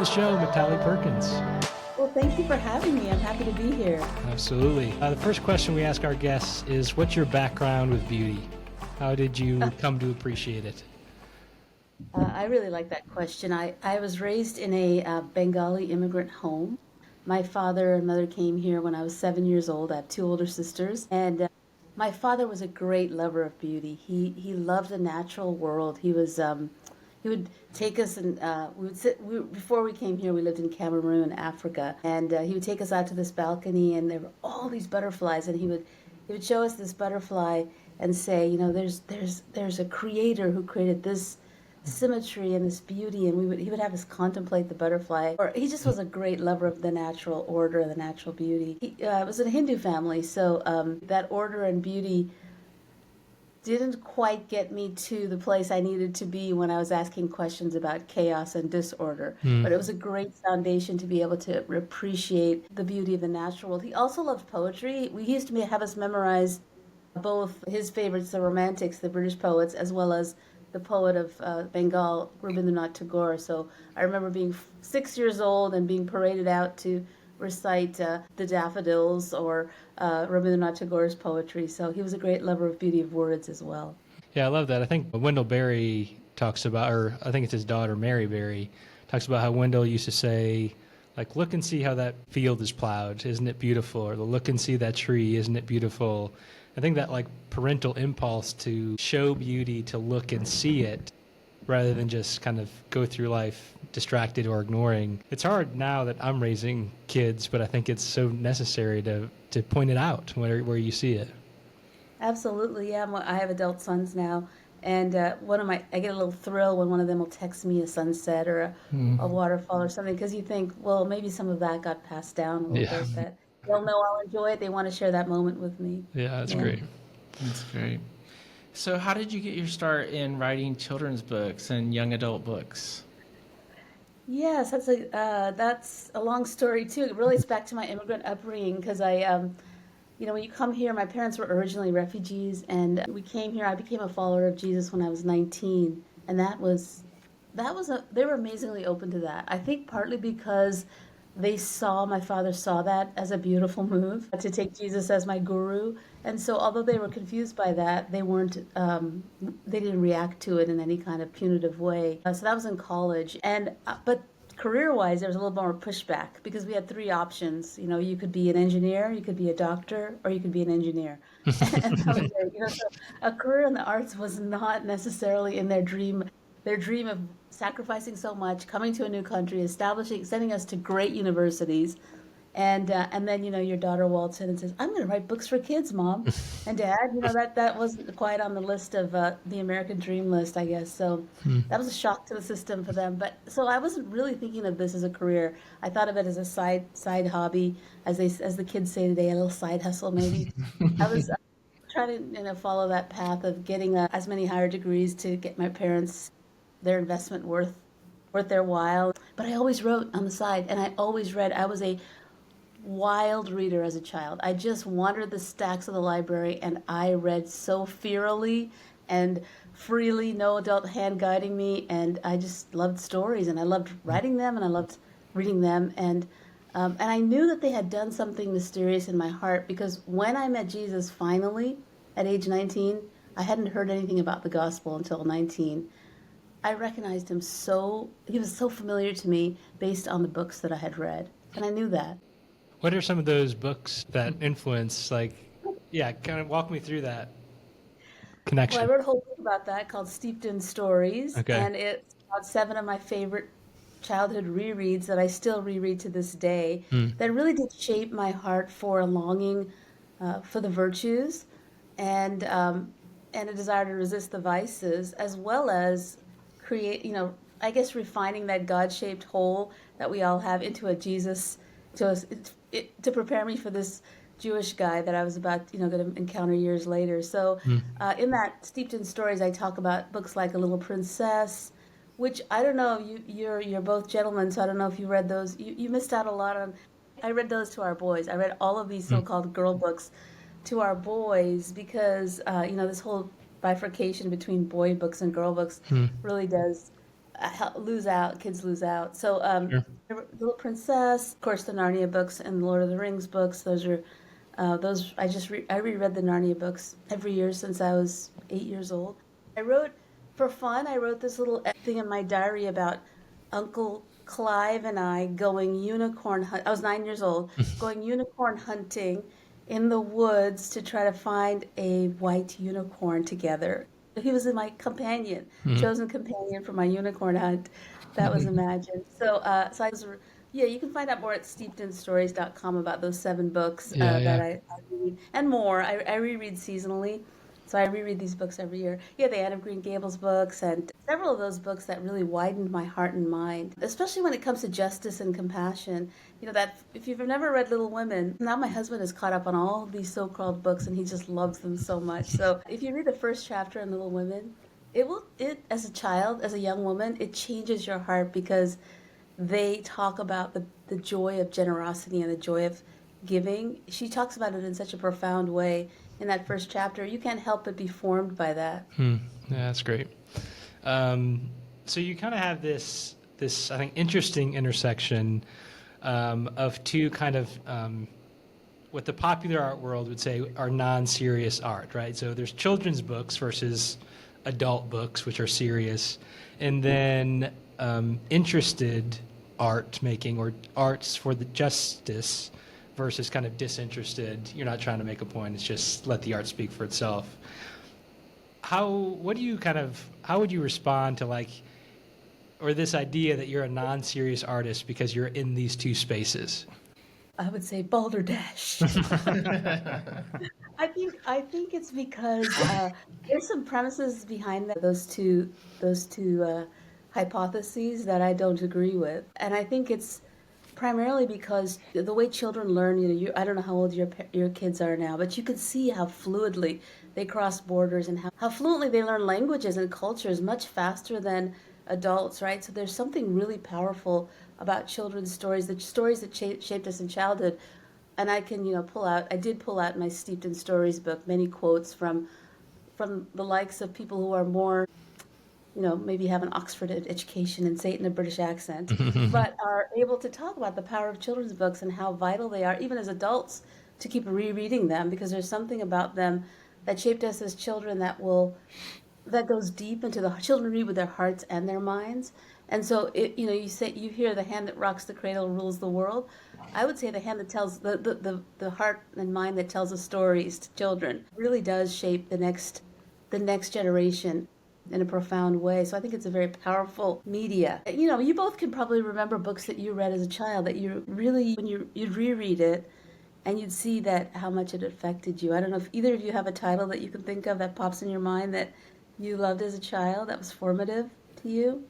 show, Mitali Perkins. Well, thank you for having me. I'm happy to be here. Absolutely. The first question we ask our guests is, what's your background with beauty? How did you come to appreciate it? I really like that question. I was raised in a Bengali immigrant home. My father and mother came here when I was 7 years old. I have two older sisters, and my father was a great lover of beauty. He loved the natural world. He would take us and we would sit. Before we came here, we lived in Cameroon, Africa, and he would take us out to this balcony, and there were all these butterflies, and he would show us this butterfly and say, there's a creator who created this symmetry and this beauty, and he would have us contemplate the butterfly. Or he just was a great lover of the natural order and the natural beauty. He was in a Hindu family, so that order and beauty didn't quite get me to the place I needed to be when I was asking questions about chaos and disorder. But it was a great foundation to be able to appreciate the beauty of the natural world. He also loved poetry. He used to have us memorize both his favorites, the Romantics, the British poets, as well as the poet of Bengal, Rabindranath Tagore. So I remember being 6 years old and being paraded out to recite the daffodils or Rabindranath Tagore's poetry. So he was a great lover of beauty of words as well. Yeah, I love that. I think Wendell Berry talks about, or I think it's his daughter, Mary Berry, talks about how Wendell used to say, like, look and see how that field is plowed. Isn't it beautiful? Or look and see that tree. Isn't it beautiful? I think that, like, parental impulse to show beauty, to look and see it, rather than just kind of go through life distracted or ignoring. It's hard now that I'm raising kids, but I think it's so necessary to point it out where you see it. Absolutely, yeah. I have adult sons now, and I get a little thrill when one of them will text me a sunset or a waterfall or something, because you think, well, maybe some of that got passed down a little bit. That they'll know I'll enjoy it. They want to share that moment with me. Yeah, that's great. That's great. So how did you get your start in writing children's books and young adult books? Yes, that's a long story too. It relates back to my immigrant upbringing because when you come here, my parents were originally refugees, and we came here. I became a follower of Jesus when I was 19, and they were amazingly open to that. I think partly because my father saw that as a beautiful move to take Jesus as my guru. And so although they were confused by that, they didn't react to it in any kind of punitive way. So that was in college. But career-wise, there was a little more pushback because we had three options. You could be an engineer, you could be a doctor, or you could be an engineer. And that was it. So a career in the arts was not necessarily in their dream of sacrificing so much, coming to a new country, sending us to great universities. And then, your daughter waltzes in and says, I'm going to write books for kids, Mom. And Dad, that wasn't quite on the list of the American dream list, I guess. So that was a shock to the system for them. But so I wasn't really thinking of this as a career. I thought of it as a side hobby, as the kids say today, a little side hustle maybe. I was trying to follow that path of getting as many higher degrees to get my parents their investment worth their while. But I always wrote on the side, and I always read. I was a wild reader as a child. I just wandered the stacks of the library, and I read so fearily and freely, no adult hand guiding me, and I just loved stories, and I loved writing them, and I loved reading them, and I knew that they had done something mysterious in my heart, because when I met Jesus finally at age 19, I hadn't heard anything about the gospel until 19. I recognized him he was so familiar to me based on the books that I had read, and I knew that. What are some of those books that influence, kind of walk me through that connection? Well, I wrote a whole book about that called Steeped in Stories, Okay. and it's about 7 of my favorite childhood rereads that I still reread to this day that really did shape my heart for a longing for the virtues and a desire to resist the vices, as well as create, I guess refining that God-shaped hole that we all have into a Jesus to prepare me for this Jewish guy that I was about, going to encounter years later. So in that Steeped in Stories, I talk about books like A Little Princess, which I don't know, you're both gentlemen, so I don't know if you read those. You missed out a lot on. I read those to our boys. I read all of these so-called girl books to our boys because, this whole bifurcation between boy books and girl books really does lose out, kids lose out. So Sure. Little Princess, of course, the Narnia books and the Lord of the Rings books. Those are those. I reread the Narnia books every year since I was 8 years old. I wrote for fun. I wrote this little thing in my diary about Uncle Clive and I going unicorn hunt. I was 9 years old, going unicorn hunting in the woods to try to find a white unicorn together. He was my companion, chosen companion for my unicorn hunt. That was imagined. So I was, yeah, you can find out more at steepedinstories.com about those 7 books Yeah, that yeah. I read and more. I reread seasonally. So I reread these books every year. Yeah, the Anne of Green Gables books and several of those books that really widened my heart and mind, especially when it comes to justice and compassion. You know, that if you've never read Little Women, now my husband is caught up on all of these so-called books and he just loves them so much. So if you read the first chapter in Little Women, it as a child, as a young woman, it changes your heart because they talk about the joy of generosity and the joy of giving. She talks about it in such a profound way in that first chapter. You can't help but be formed by that. Yeah, that's great. So you kind of have this I think interesting intersection of two kind of what the popular art world would say are non-serious art, right? So there's children's books versus adult books, which are serious, and then interested art making or arts for the justice versus kind of disinterested. You're not trying to make a point; it's just let the art speak for itself. How would you respond to like, or this idea that you're a non-serious artist because you're in these two spaces? I would say balderdash. I think it's because there's some premises behind those two hypotheses that I don't agree with, and I think it's primarily because the way children learn. You know, I don't know how old your kids are now, but you could see how fluidly they cross borders and how fluently they learn languages and cultures much faster than adults, right? So there's something really powerful about children's stories, the stories that shaped us in childhood. And I can, I did pull out in my Steeped in Stories book many quotes from the likes of people who are more, maybe have an Oxford education and say it in a British accent, but are able to talk about the power of children's books and how vital they are, even as adults, to keep rereading them because there's something about them that shaped us as children that goes deep into the children read with their hearts and their minds. And so you hear the hand that rocks the cradle rules the world. I would say the hand that tells the heart and mind that tells the stories to children really does shape the next generation in a profound way. So I think it's a very powerful media. You both can probably remember books that you read as a child that you really, when you'd reread it and you'd see that how much it affected you. I don't know if either of you have a title that you can think of that pops in your mind that you loved as a child that was formative to you.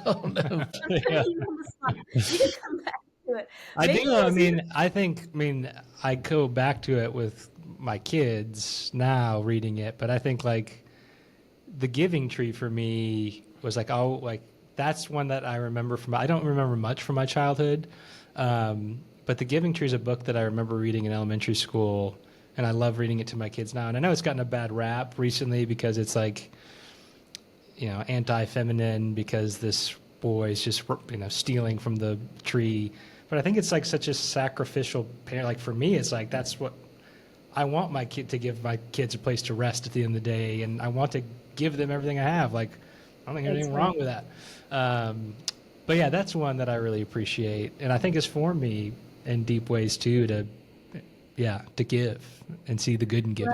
Oh, no. I'm putting you on the spot. You can come back to it. I Maybe do. it was even I go back to it with my kids now reading it, but I think like the Giving Tree for me was like, oh, like that's one that I remember from. I don't remember much from my childhood, but the Giving Tree is a book that I remember reading in elementary school, and I love reading it to my kids now. And I know it's gotten a bad rap recently because it's like, anti-feminine because this boy is just, stealing from the tree. But I think it's like such a sacrificial parent. Like for me, it's like that's what I want my kid to give my kids a place to rest at the end of the day, and I want to give them everything I have. Like I don't think there's anything wrong with that. But yeah, that's one that I really appreciate, and I think it's formed me in deep ways too to give and see the good in giving.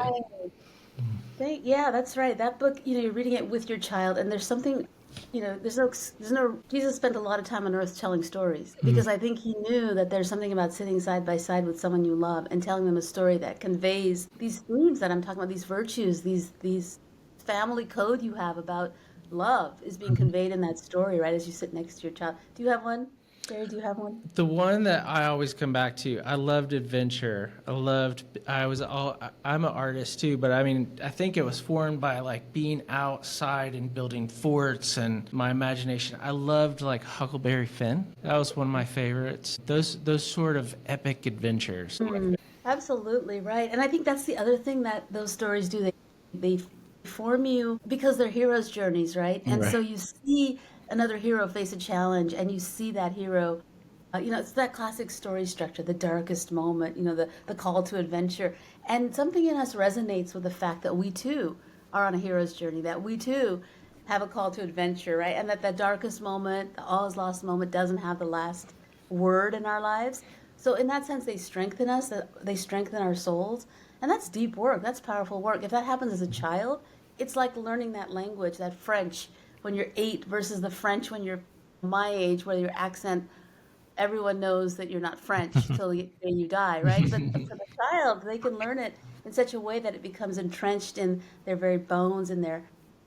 right. Yeah, that's right. That book, you're reading it with your child, and there's something, there's no. Jesus spent a lot of time on earth telling stories because I think he knew that there's something about sitting side by side with someone you love and telling them a story that conveys these themes that I'm talking about, these virtues, these family code you have about love is being conveyed in that story, right? As you sit next to your child. Do you have one? Jerry, do you have one? The one that I always come back to, I loved adventure. I'm an artist too, but I think it was formed by like being outside and building forts and my imagination. I loved like Huckleberry Finn. That was one of my favorites. Those sort of epic adventures. Absolutely right. And I think that's the other thing that those stories do. They form you because they're heroes' journeys, right? And so Right. you see another hero face a challenge, and you see that hero. It's that classic story structure, the darkest moment, the call to adventure. And something in us resonates with the fact that we too are on a hero's journey, that we too have a call to adventure, right? And that darkest moment, the all is lost moment, doesn't have the last word in our lives. So in that sense, they strengthen us, they strengthen our souls. And that's deep work. That's powerful work. If that happens as a child, it's like learning that language, that French, when you're 8 versus the French when you're my age, where your accent, everyone knows that you're not French till you die, right? But for the child, they can learn it in such a way that it becomes entrenched in their very bones and their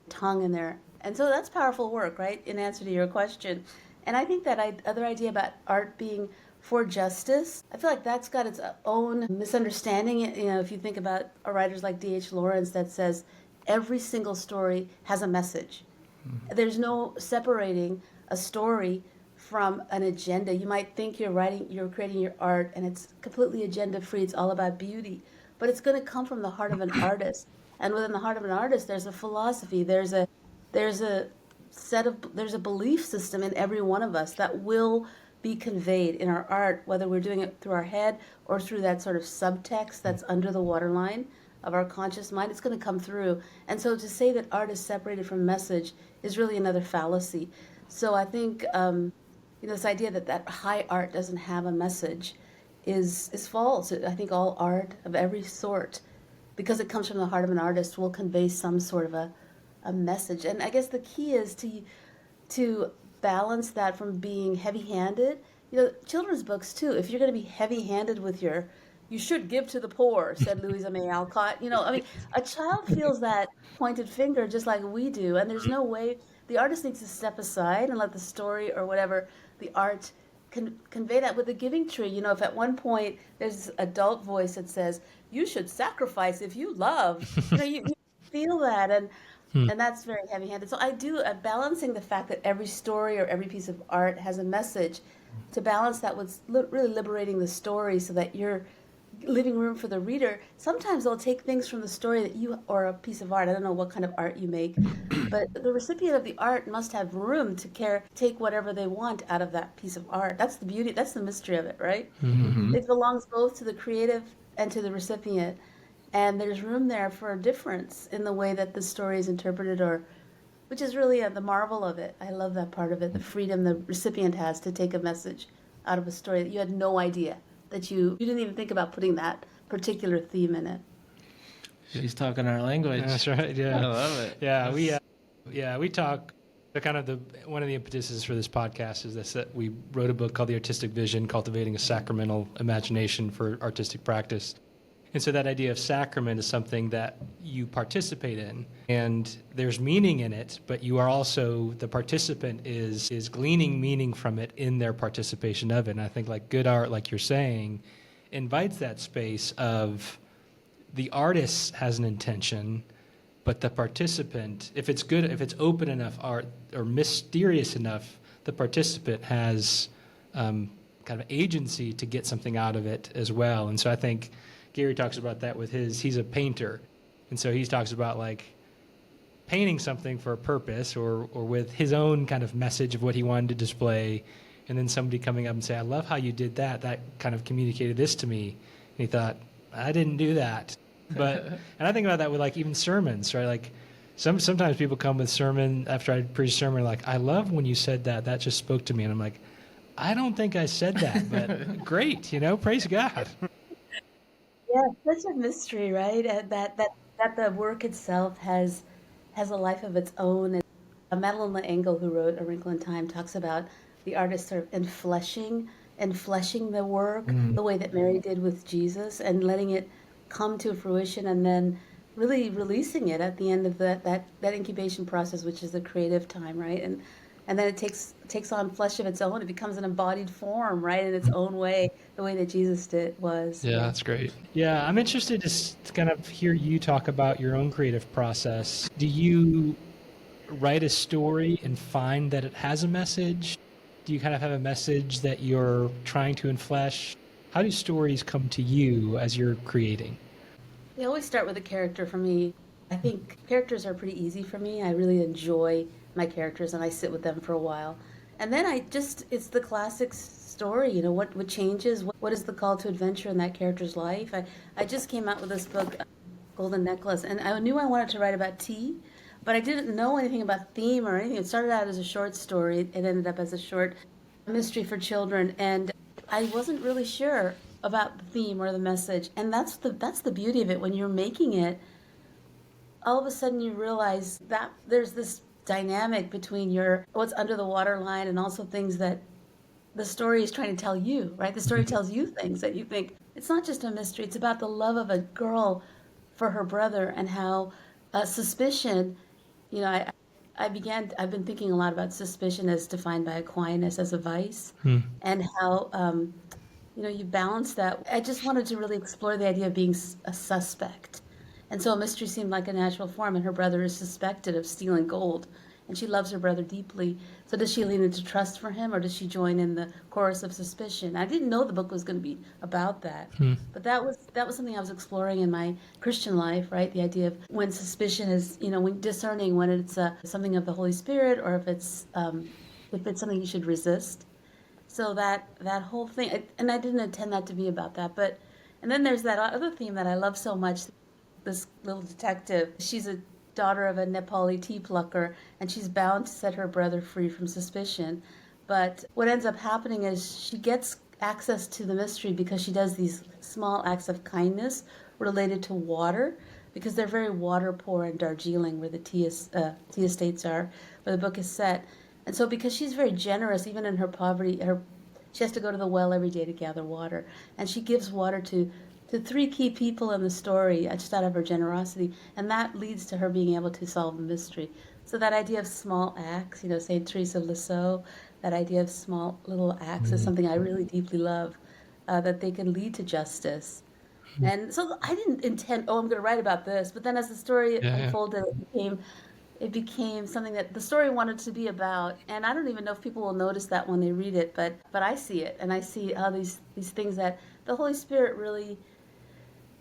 tongue and so that's powerful work, right? In answer to your question. And I think that other idea about art being for justice, I feel like that's got its own misunderstanding. If you think about writers like D.H. Lawrence that says every single story has a message. There's no separating a story from an agenda. You might think you're creating your art and it's completely agenda free. It's all about beauty, but it's going to come from the heart of an artist. And within the heart of an artist, there's a philosophy. There's a belief system in every one of us that will be conveyed in our art, whether we're doing it through our head or through that sort of subtext that's under the waterline of our conscious mind. It's going to come through. And so to say that art is separated from message is really another fallacy. So I think this idea that high art doesn't have a message is false. I think all art of every sort, because it comes from the heart of an artist, will convey some sort of a message. And I guess the key is to balance that from being heavy-handed. Children's books too. If you're going to be heavy-handed with you should give to the poor, said Louisa May Alcott. A child feels that pointed finger just like we do, and there's no way the artist needs to step aside and let the story or whatever the art convey that with the giving tree. If at one point there's this adult voice that says, you should sacrifice if you love, you feel that, and that's very heavy-handed. So I do balancing the fact that every story or every piece of art has a message, to balance that with really liberating the story so that you're leaving room for the reader. Sometimes they'll take things from the story or a piece of art. I don't know what kind of art you make, but the recipient of the art must have room to take whatever they want out of that piece of art. That's the beauty, that's the mystery of it, right? It belongs both to the creative and to the recipient. And there's room there for a difference in the way that the story is interpreted, which is really the marvel of it. I love that part of it, the freedom the recipient has to take a message out of a story that you had no idea, that you didn't even think about putting that particular theme in it. She's talking our language. That's right. Yeah, I love it. We talk. Kind of one of the impetuses for this podcast is this: that we wrote a book called The Artistic Vision: Cultivating a Sacramental Imagination for Artistic Practice. And so that idea of sacrament is something that you participate in, and there's meaning in it, but you are also, the participant is gleaning meaning from it in their participation of it. And I think like good art, like you're saying, invites that space of the artist has an intention, but the participant, if it's good, if it's open enough art or mysterious enough, the participant has kind of agency to get something out of it as well. And so I think Gary talks about that with he's a painter. And so he talks about like painting something for a purpose or with his own kind of message of what he wanted to display. And then somebody coming up and say, I love how you did that. That kind of communicated this to me. And he thought, I didn't do that. But, and I think about that with like even sermons, right? Like sometimes people come with sermon after I preach a sermon, like, I love when you said that. That just spoke to me. And I'm like, I don't think I said that, but great, praise God. Yeah, such a mystery, right? That the work itself has a life of its own. Madeline L'Engle, who wrote A Wrinkle in Time, talks about the artist sort of enfleshing the work, the way that Mary did with Jesus, and letting it come to fruition, and then really releasing it at the end of that incubation process, which is the creative time, right? And then it takes on flesh of its own. It becomes an embodied form, right, in its own way, the way that Jesus was. Yeah, that's great. Yeah, I'm interested to kind of hear you talk about your own creative process. Do you write a story and find that it has a message? Do you kind of have a message that you're trying to enflesh? How do stories come to you as you're creating? They always start with a character for me. I think characters are pretty easy for me. I really enjoy my characters and I sit with them for a while. And then it's the classic story, what changes, what is the call to adventure in that character's life. I just came out with this book, Golden Necklace, and I knew I wanted to write about tea, but I didn't know anything about theme or anything. It started out as a short story. It ended up as a short mystery for children, and I wasn't really sure about the theme or the message. And that's the beauty of it. When you're making it, all of a sudden you realize that there's this dynamic between your what's under the waterline and also things that the story is trying to tell you, right? The story tells you things that you think it's not just a mystery. It's about the love of a girl for her brother and how suspicion, you know, I've been thinking a lot about suspicion as defined by Aquinas as a vice, and how, you balance that. I just wanted to really explore the idea of being a suspect. And so a mystery seemed like a natural form, and her brother is suspected of stealing gold, and she loves her brother deeply. So does she lean into trust for him, or does she join in the chorus of suspicion? I didn't know the book was going to be about that, but that was something I was exploring in my Christian life, right? The idea of when suspicion is, when discerning when it's something of the Holy Spirit, or if it's something you should resist. So that whole thing, and I didn't intend that to be about that, and then there's that other theme that I love so much. This little detective, she's a daughter of a Nepali tea plucker, and she's bound to set her brother free from suspicion. But what ends up happening is she gets access to the mystery because she does these small acts of kindness related to water, because they're very water poor in Darjeeling, where the tea estates are, where the book is set. And so because she's very generous, even in her poverty, she has to go to the well every day to gather water. And she gives water to three key people in the story, just out of her generosity, and that leads to her being able to solve the mystery. So that idea of small acts, St. Teresa of Lisieux, that idea of small little acts is something I really deeply love, that they can lead to justice. And so I didn't intend, I'm going to write about this, but then as the story unfolded, it became something that the story wanted to be about. And I don't even know if people will notice that when they read it, but I see it, and I see how these things that the Holy Spirit really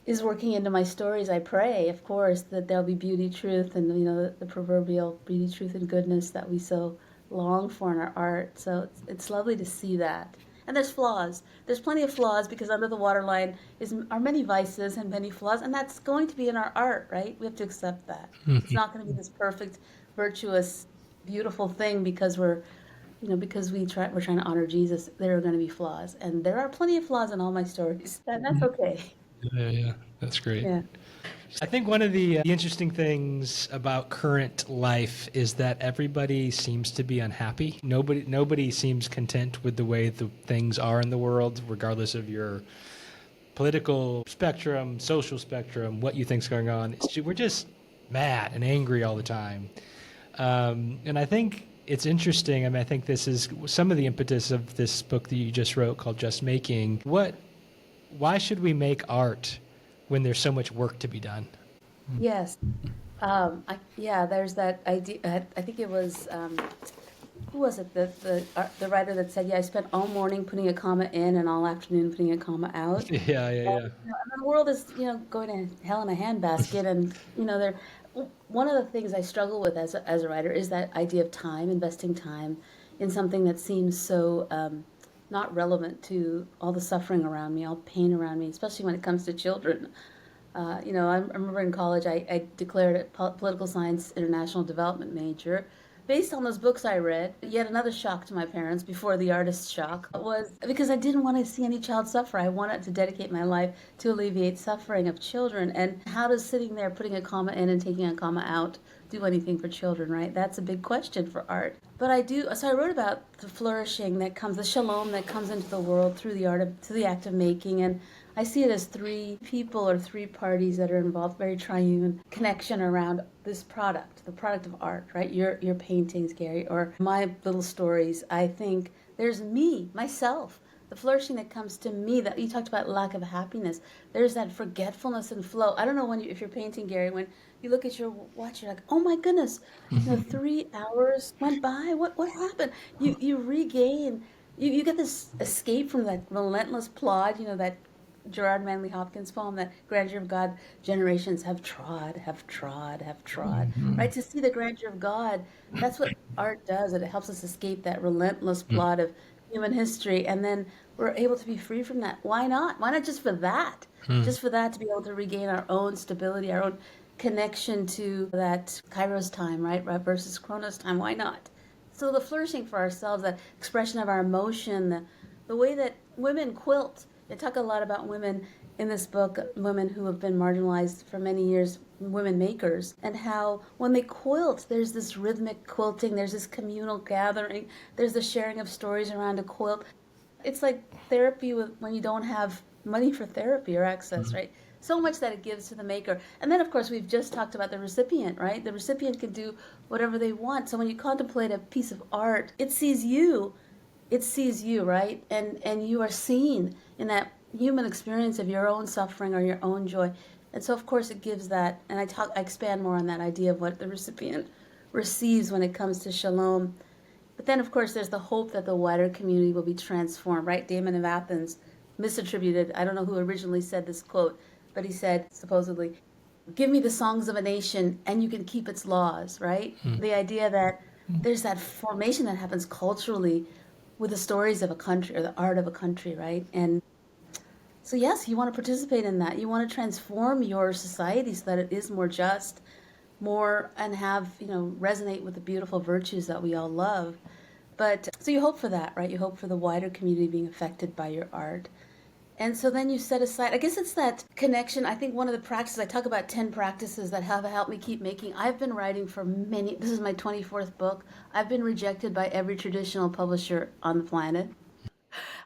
is working into my stories. I pray, of course, that there'll be beauty, truth, and the proverbial beauty, truth, and goodness that we so long for in our art. So it's lovely to see that. And there's flaws. There's plenty of flaws, because under the waterline are many vices and many flaws, and that's going to be in our art, right? We have to accept that. It's not going to be this perfect, virtuous, beautiful thing because we're trying to honor Jesus. There are going to be flaws, and there are plenty of flaws in all my stories, and that's okay. Yeah, that's great. Yeah. I think one of the interesting things about current life is that everybody seems to be unhappy. Nobody seems content with the way the things are in the world, regardless of your political spectrum, social spectrum, what you think's going on. We're just mad and angry all the time. And I think it's interesting. I mean, I think this is some of the impetus of this book that you just wrote called Just Making. Why should we make art when there's so much work to be done? Yes. There's that idea. I think it was, who was it? The writer that said, I spent all morning putting a comma in and all afternoon putting a comma out. Yeah. And the world is, going to hell in a handbasket. And, one of the things I struggle with as a writer is that idea of time, investing time in something that seems so not relevant to all the suffering around me, all the pain around me, especially when it comes to children. I remember in college I declared a political science international development major based on those books I read. Yet another shock to my parents before the artist's shock was because I didn't want to see any child suffer. I wanted to dedicate my life to alleviate suffering of children. And how does sitting there putting a comma in and taking a comma out do anything for children, right? That's a big question for art. But so I wrote about the flourishing that comes, the shalom that comes into the world through the act of making. And I see it as three people or three parties that are involved, very triune connection around this product, the product of art, right? Your paintings, Gary, or my little stories. I think there's me, myself, the flourishing that comes to me. That you talked about lack of happiness. There's that forgetfulness and flow. I don't know if you're painting, Gary, when you look at your watch, you're like, oh my goodness, 3 hours went by. What happened? You regain. You get this escape from that relentless plod. That Gerard Manley Hopkins poem, that grandeur of God, generations have trod, right? To see the grandeur of God, that's what art does. It helps us escape that relentless plot of human history, and then we're able to be free from that. Why not? Why not just for that? Just for that, to be able to regain our own stability, our own connection to that Kairos time, right? Versus Chronos time. Why not? So the flourishing for ourselves, that expression of our emotion, the way that women quilt. They talk a lot about women in this book, women who have been marginalized for many years, women makers, and how when they quilt, there's this rhythmic quilting, there's this communal gathering, there's the sharing of stories around a quilt. It's like therapy when you don't have money for therapy or access, right? So much that it gives to the maker. And then, of course, we've just talked about the recipient, right? The recipient can do whatever they want. So when you contemplate a piece of art, it sees you, right? And you are seen in that human experience of your own suffering or your own joy. And so, of course, it gives that, and I expand more on that idea of what the recipient receives when it comes to shalom. But then, of course, there's the hope that the wider community will be transformed, right? Damon of Athens misattributed, I don't know who originally said this quote, but he said, supposedly, give me the songs of a nation and you can keep its laws, right? The idea that there's that formation that happens culturally with the stories of a country or the art of a country, right? And so, yes, you want to participate in that. You want to transform your society so that it is more just, more, and have, resonate with the beautiful virtues that we all love. But so you hope for that, right? You hope for the wider community being affected by your art. And so then you set aside, I guess it's that connection. I think one of the practices, I talk about 10 practices that have helped me keep making. I've been writing for this is my 24th book. I've been rejected by every traditional publisher on the planet.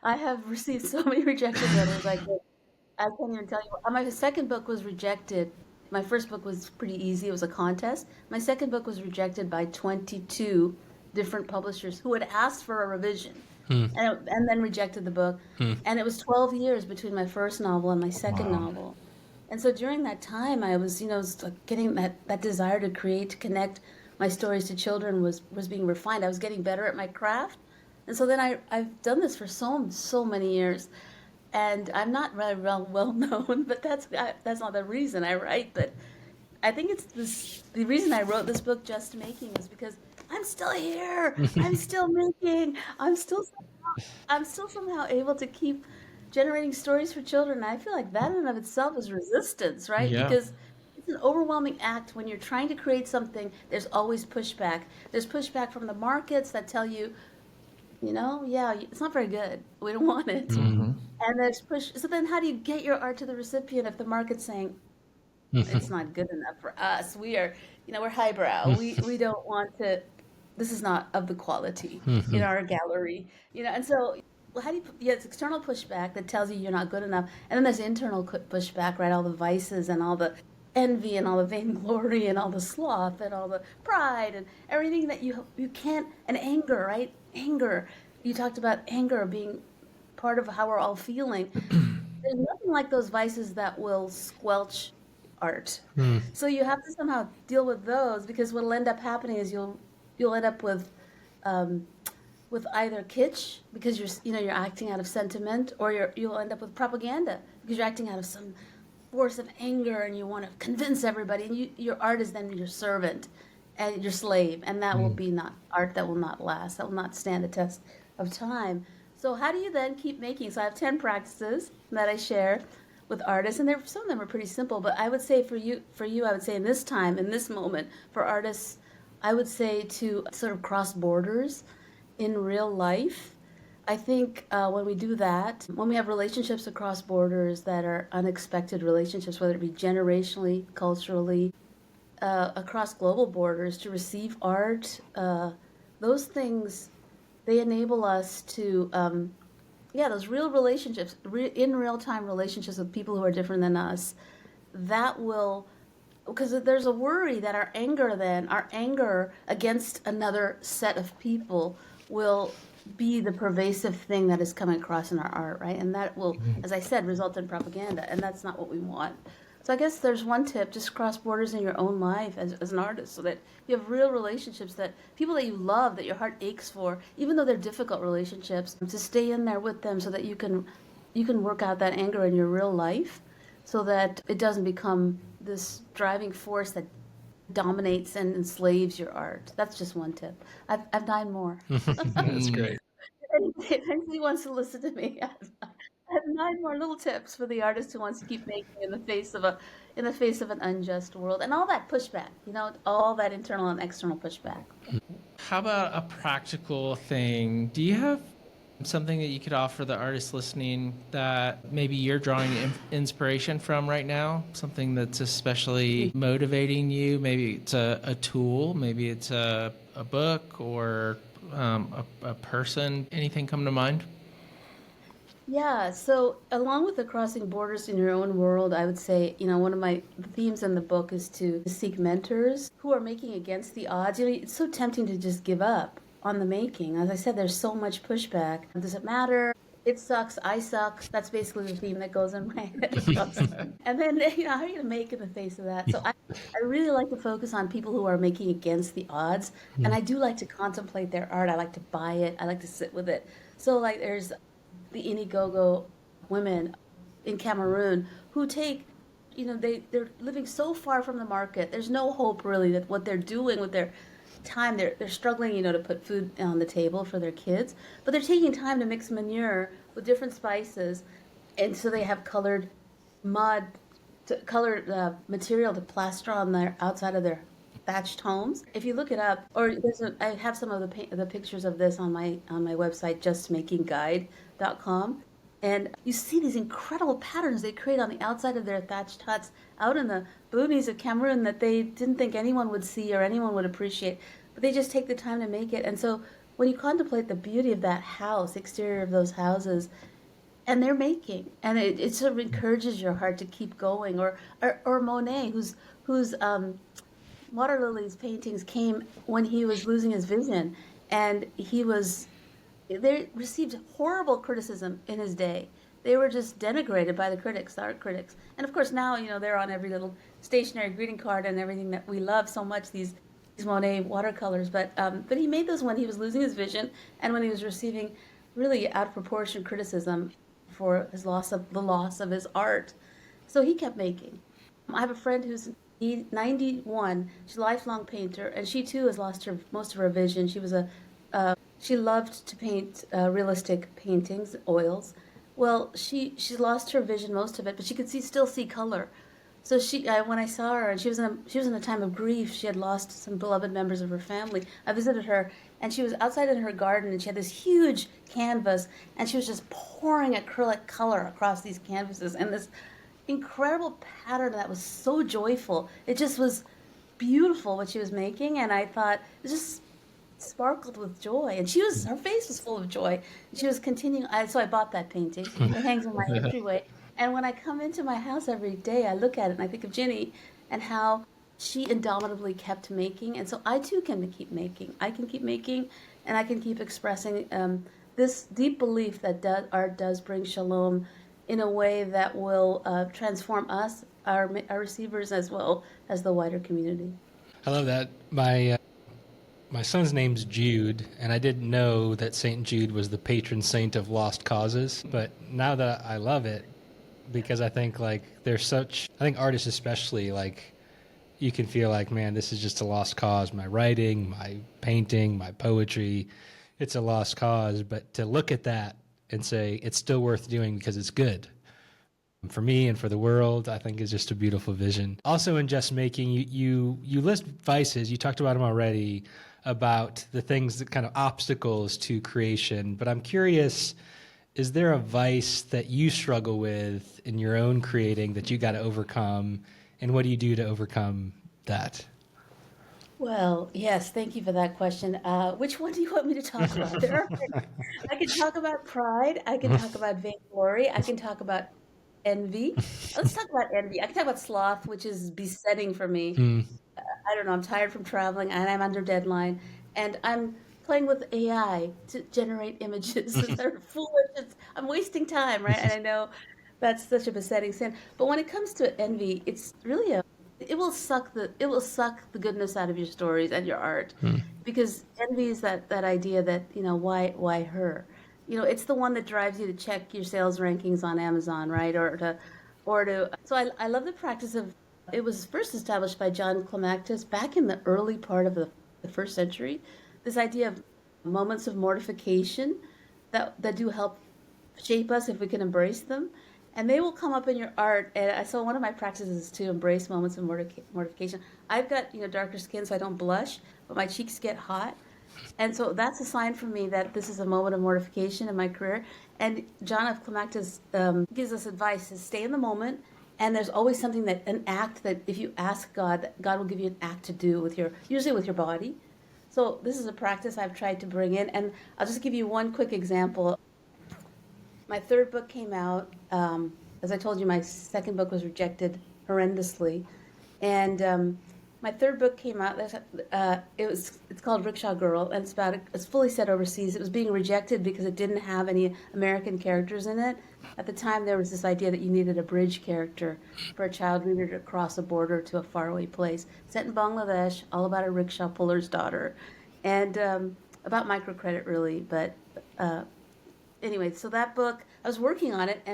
I have received so many rejection letters. I can't even tell you. My second book was rejected. My first book was pretty easy. It was a contest. My second book was rejected by 22 different publishers who had asked for a revision. And then rejected the book. And it was 12 years between my first novel and my second novel. And so during that time, I was, getting that desire to create, to connect my stories to children was being refined. I was getting better at my craft. And so then I've done this for so many years. And I'm not very well known, but that's not the reason I write. But I think it's the reason I wrote this book, Just Making, is because I'm still here. I'm still making. I'm still somehow able to keep generating stories for children. And I feel like that in and of itself is resistance, right? Yeah. Because it's an overwhelming act when you're trying to create something. There's always pushback. There's pushback from the markets that tell you, yeah, it's not very good. We don't want it. And there's push. So then how do you get your art to the recipient if the market's saying, it's not good enough for us? We are, we're highbrow. We don't want to, this is not of the quality in our gallery, and so how do you, it's external pushback that tells you you're not good enough. And then there's internal pushback, right? All the vices and all the envy and all the vainglory and all the sloth and all the pride and everything that you can't, and anger, right? Anger. You talked about anger being part of how we're all feeling. There's nothing like those vices that will squelch art. So you have to somehow deal with those, because what'll end up happening is you'll end up with either kitsch, because you're acting out of sentiment, or you'll end up with propaganda because you're acting out of some force of anger and you want to convince everybody, and your art is then your servant and your slave, and that will be not art, that will not last, that will not stand the test of time. So how do you then keep making? So I have 10 practices that I share with artists, and some of them are pretty simple, but I would say for you, I would say in this time, in this moment, for artists, I would say to sort of cross borders in real life. I think when we do that, when we have relationships across borders that are unexpected relationships, whether it be generationally, culturally, across global borders, to receive art, those things, they enable us to, those real relationships, in real-time relationships with people who are different than us, that will, because there's a worry that our anger against another set of people will be the pervasive thing that is coming across in our art, right? And that will, as I said, result in propaganda, and that's not what we want. So I guess there's one tip: just cross borders in your own life as an artist, so that you have real relationships, that people that you love, that your heart aches for, even though they're difficult relationships, to stay in there with them so that you can you can work out that anger in your real life so that it doesn't become this driving force that dominates and enslaves your art. That's just one tip. I've 9 more. That's great. If anybody wants to listen to me, I have 9 more little tips for the artist who wants to keep making in the face of an unjust world and all that pushback, all that internal and external pushback. How about a practical thing? Do you have something that you could offer the artists listening that maybe you're drawing inspiration from right now? Something that's especially motivating you? Maybe it's a tool, maybe it's a book or a person. Anything come to mind? Yeah, so along with the crossing borders in your own world, I would say, one of my themes in the book is to seek mentors who are making against the odds. It's so tempting to just give up on the making. As I said, there's so much pushback. Does it matter? It sucks. I suck. That's basically the theme that goes in my head. And then, how are you going to make in the face of that? So I really like to focus on people who are making against the odds. And I do like to contemplate their art. I like to buy it. I like to sit with it. So like there's the Indiegogo women in Cameroon who take, they're living so far from the market. There's no hope really that what they're doing with their time, they're struggling, to put food on the table for their kids, but they're taking time to mix manure with different spices, and so they have colored mud, colored material to plaster on their outside of their thatched homes. If you look it up, or I have some of the pictures of this on my website, justmakingguide.com, and you see these incredible patterns they create on the outside of their thatched huts out in the boonies of Cameroon that they didn't think anyone would see or anyone would appreciate, but they just take the time to make it. And so when you contemplate the beauty of that house, exterior of those houses, and they're making, and it sort of encourages your heart to keep going. Or Monet, whose water lilies paintings came when he was losing his vision, and they received horrible criticism in his day. They were just denigrated by the critics, the art critics. And of course now, they're on every little stationary greeting card and everything that we love so much, these Monet watercolors. But he made those when he was losing his vision and when he was receiving really out of proportion criticism for the loss of his art. So he kept making. I have a friend who's 91. She's a lifelong painter, and she too has lost most of her vision. She loved to paint realistic paintings, oils. Well, she's lost her vision, most of it, but she could still see color. So when I saw her, and she was in a time of grief. She had lost some beloved members of her family. I visited her, and she was outside in her garden, and she had this huge canvas, and she was just pouring acrylic color across these canvases, and this incredible pattern that was so joyful. It just was beautiful what she was making, and I thought it just sparkled with joy, and her face was full of joy. She was continuing. So I bought that painting. It hangs in my entryway, and when I come into my house every day, I look at it and I think of Ginny and how she indomitably kept making, and so I too can keep making. I can keep making, and I can keep expressing this deep belief that art does bring shalom in a way that will transform us, our receivers, as well as the wider community. I love that. My son's name's Jude, and I didn't know that St. Jude was the patron saint of lost causes. But now that I love it, because I think I think artists especially, you can feel like, man, this is just a lost cause. My writing, my painting, my poetry, it's a lost cause. But to look at that and say it's still worth doing because it's good for me and for the world, I think is just a beautiful vision. Also in Just Making, you list vices. You talked about them already, about the things that kind of obstacles to creation. But I'm curious, is there a vice that you struggle with in your own creating that you got to overcome? And what do you do to overcome that? Well, yes, thank you for that question. Which one do you want me to talk about? I can talk about pride. I can talk about vainglory. I can talk about envy. Let's talk about envy. I can talk about sloth, which is besetting for me. I don't know. I'm tired from traveling, and I'm under deadline, and I'm playing with AI to generate images that are foolish. I'm wasting time, right? And I know that's such a besetting sin. But when it comes to envy, it's really it will suck the goodness out of your stories and your art, because envy is that idea that why her, it's the one that drives you to check your sales rankings on Amazon, right? So I love the practice of, it was first established by John Climactus back in the early part of the first century. This idea of moments of mortification that do help shape us if we can embrace them. And they will come up in your art. And so one of my practices is to embrace moments of mortification. I've got, darker skin, so I don't blush, but my cheeks get hot. And so that's a sign for me that this is a moment of mortification in my career. And John F. Climactus gives us advice to stay in the moment. And there's always something an act that if you ask God, God will give you an act to do usually with your body. So this is a practice I've tried to bring in. And I'll just give you one quick example. My third book came out. As I told you, my second book was rejected horrendously. And my third book came out. It's called Rickshaw Girl, and it's fully set overseas. It was being rejected because it didn't have any American characters in it. At the time, there was this idea that you needed a bridge character for a child reader to cross a border to a faraway place. Set in Bangladesh, all about a rickshaw puller's daughter, and about microcredit, really. But anyway, so that book, I was working on it,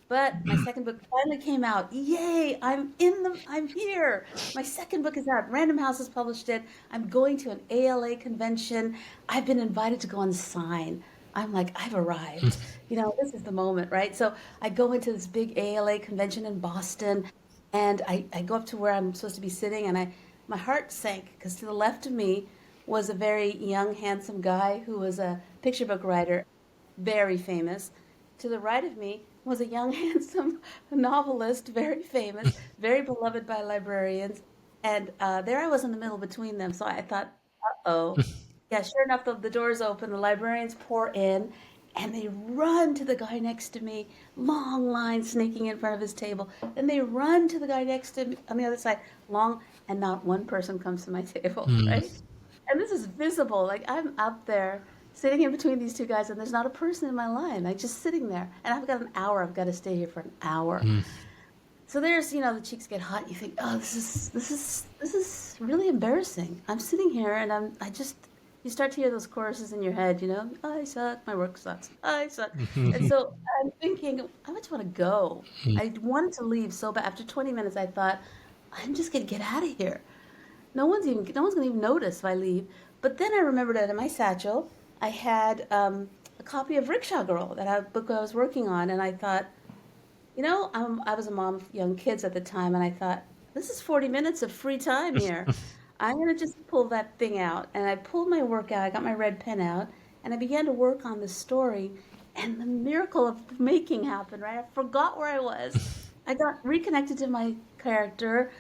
but my second book finally came out. Yay! I'm here. My second book is out. Random House has published it. I'm going to an ALA convention. I've been invited to go and sign. I'm like, I've arrived. This is the moment, right? So I go into this big ALA convention in Boston, and I go up to where I'm supposed to be sitting, and my heart sank, because to the left of me was a very young, handsome guy who was a picture book writer, very famous. To the right of me was a young, handsome novelist, very famous, very beloved by librarians. And there I was in the middle between them. So I thought, uh-oh. Yeah, sure enough, the doors open, the librarians pour in, and they run to the guy next to me, long line snaking in front of his table. Then they run to the guy next to me on the other side, and not one person comes to my table, right? And this is visible. Like, I'm up there sitting in between these two guys, and there's not a person in my line. Like, just sitting there. And I've got an hour. I've got to stay here for an hour. So there's, the cheeks get hot. And you think, oh, this is really embarrassing. I'm sitting here, and you start to hear those choruses in your head, I suck, my work sucks, I suck. And so I'm thinking, I just want to go. I wanted to leave so bad. After 20 minutes, I thought, I'm just going to get out of here. No one's going to even notice if I leave. But then I remembered that in my satchel, I had a copy of Rickshaw Girl, book I was working on, and I thought, I was a mom of young kids at the time, and I thought, this is 40 minutes of free time here. I'm going to just pull that thing out. And I pulled my work out, I got my red pen out, and I began to work on the story, and the miracle of making happened, right? I forgot where I was. I got reconnected to my character.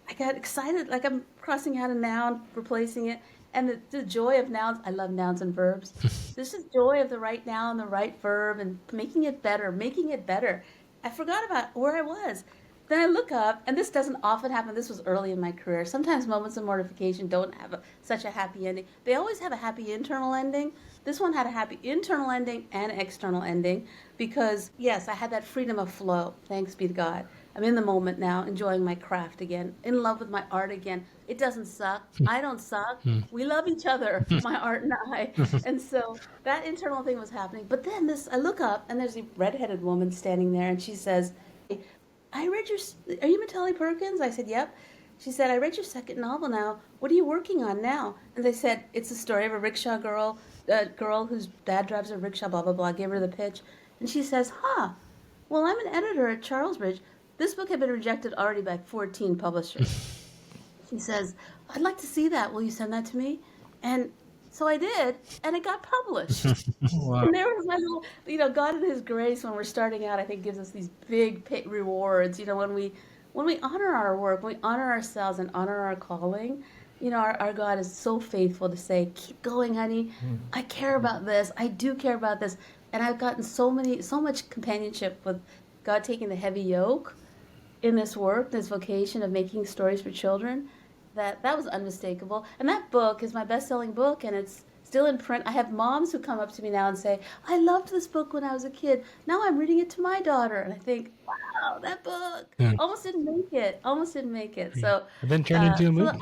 I got excited, like I'm crossing out a noun, replacing it. And the joy of nouns, I love nouns and verbs. This is joy of the right noun, the right verb, and making it better. I forgot about where I was. Then I look up, and this doesn't often happen. This was early in my career. Sometimes moments of mortification don't have such a happy ending. They always have a happy internal ending. This one had a happy internal ending and external ending because, yes, I had that freedom of flow. Thanks be to God. I'm in the moment now, enjoying my craft again, in love with my art again. It doesn't suck. I don't suck. We love each other, my art and I. And so that internal thing was happening. But then I look up, and there's a redheaded woman standing there, and she says, are you Mitali Perkins? I said, yep. She said, I read your second novel now. What are you working on now? And they said, it's the story of a rickshaw girl, whose dad drives a rickshaw, blah, blah, blah. I gave her the pitch. And she says, well, I'm an editor at Charlesbridge. This book had been rejected already by 14 publishers. She says, I'd like to see that. Will you send that to me? And so I did, and it got published. Wow. And there was my little, God in His grace, when we're starting out, I think gives us these big rewards. When we honor our work, when we honor ourselves and honor our calling, our God is so faithful to say, keep going, honey. I care about this. I do care about this. And I've gotten so much companionship with God taking the heavy yoke in this work, this vocation of making stories for children, that was unmistakable. And that book is my best-selling book, and it's still in print. I have moms who come up to me now and say, I loved this book when I was a kid. Now I'm reading it to my daughter. And I think, wow, that book almost didn't make it. So And then turned into a movie.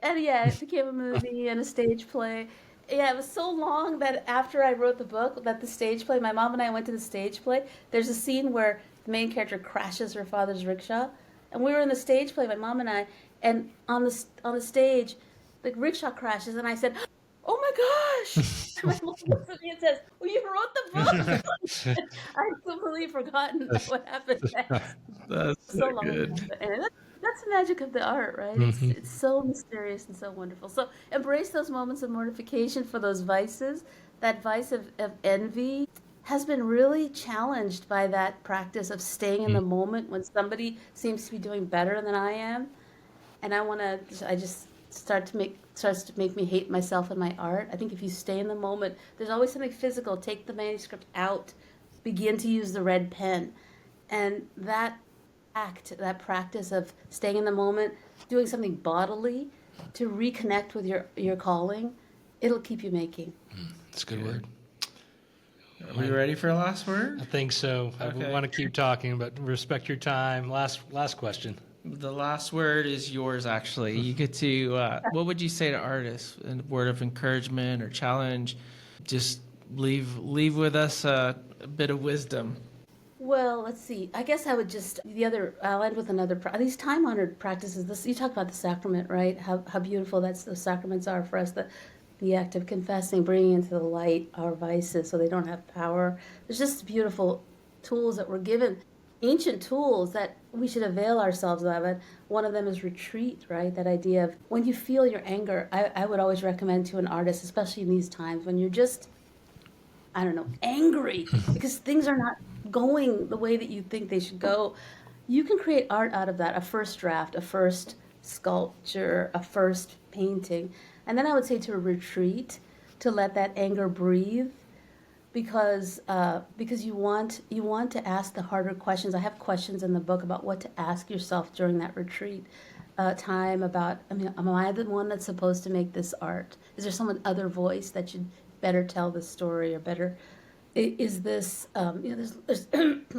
And yeah, it became a movie and a stage play. Yeah, it was so long that after I wrote the book, that the stage play, my mom and I went to the stage play. There's a scene where the main character crashes her father's rickshaw, and we were in the stage play, my mom and I, and on the stage, the rickshaw crashes, and I said, "Oh my gosh!" And my mom looks at me and says, "Well, you wrote the book." I'd completely forgotten what happened next. That's so So long ago. good. And that's the magic of the art, right? It's so mysterious and so wonderful. So embrace those moments of mortification for those vices. That vice of envy has been really challenged by that practice of staying in the moment when somebody seems to be doing better than I am. And I just starts to make me hate myself and my art. I think if you stay in the moment, there's always something physical. Take the manuscript out, begin to use the red pen. And that practice of staying in the moment, doing something bodily to reconnect with your calling, it'll keep you making. That's a good word. Are we ready for a last word? I think so. Okay. I want to keep talking, but respect your time. Last question. The last word is yours, actually. You get to, what would you say to artists? A word of encouragement or challenge? Just leave with us a bit of wisdom. Well, let's see. I guess I would I'll end with another, these time-honored practices. You talk about the sacrament, right? How beautiful those sacraments are for us, the act of confessing, bringing into the light our vices so they don't have power. There's just beautiful tools that we're given, ancient tools that we should avail ourselves of. And one of them is retreat, right? That idea of when you feel your anger, I would always recommend to an artist, especially in these times, when you're just, I don't know, angry because things are not going the way that you think they should go. You can create art out of that, a first draft, a first sculpture, a first painting. And then I would say to retreat, to let that anger breathe, because you want to ask the harder questions. I have questions in the book about what to ask yourself during that retreat time about, am I the one that's supposed to make this art? Is there some other voice that should better tell the story, or better, is this, there's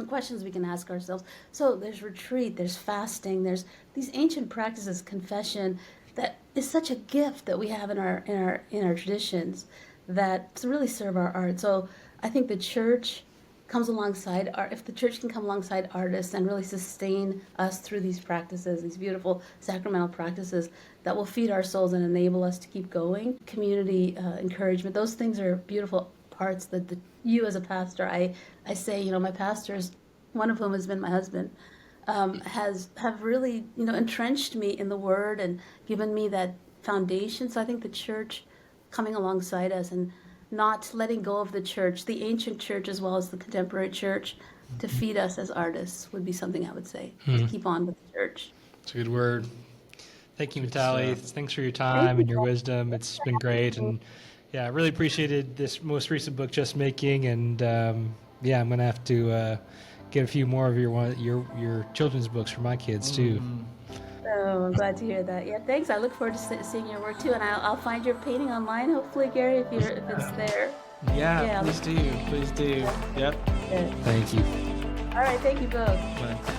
questions we can ask ourselves. So there's retreat, there's fasting, there's these ancient practices, confession, that is such a gift that we have in our traditions that to really serve our art. So I think the church comes alongside art. If the church can come alongside artists and really sustain us through these practices, these beautiful sacramental practices that will feed our souls and enable us to keep going. Community encouragement, those things are beautiful parts that you as a pastor, I say, my pastors, one of whom has been my husband, have really, entrenched me in the Word and given me that foundation. So I think the church coming alongside us and not letting go of the church, the ancient church as well as the contemporary church, to feed us as artists would be something I would say. To keep on with the church. It's a good word. Thank you, Mitali. Thanks for your time and your wisdom. It's been great. And yeah, I really appreciated this most recent book, Just Making. And I'm going to have to get a few more of your children's books for my kids too. Oh, I'm glad to hear that. Yeah, thanks. I look forward to seeing your work too, and I'll find your painting online, hopefully, Gary, if it's there. Yeah, please do. Yep. Good. Thank you. All right, thank you both. Bye.